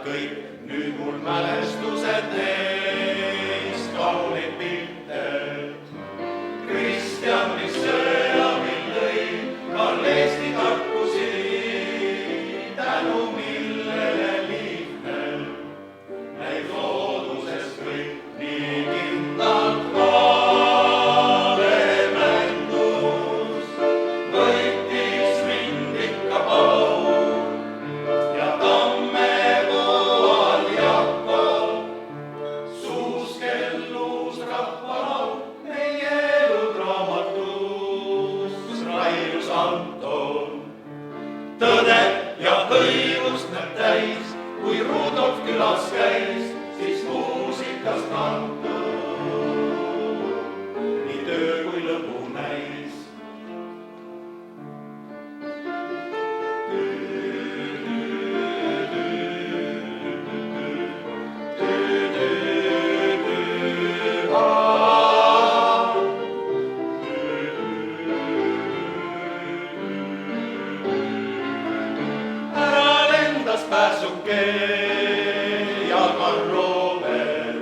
kõik, nüüd mul mälestused neist kaunid pilte. Kristjan, mis sõjamil lõi, on Eesti tarkusi, tänu millele lihtnel näib looduses kõik nii kindlalt vaalemängus. Võitis mind ikka paul ja Tammepõual Jakol, suus kellus rahvalaul meie eludraamatus Railus Anton. Tõde ja õigust näeb täis, kui Rudolf külas käis, siis muusikast kantud nii töö kui lõbu näis. Ära lendas pääsuke ja Robert,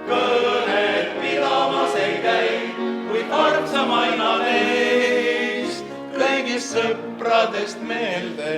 kõnet pidamas ei käi, kuid armsamaina neist kõigist sõpradest meelde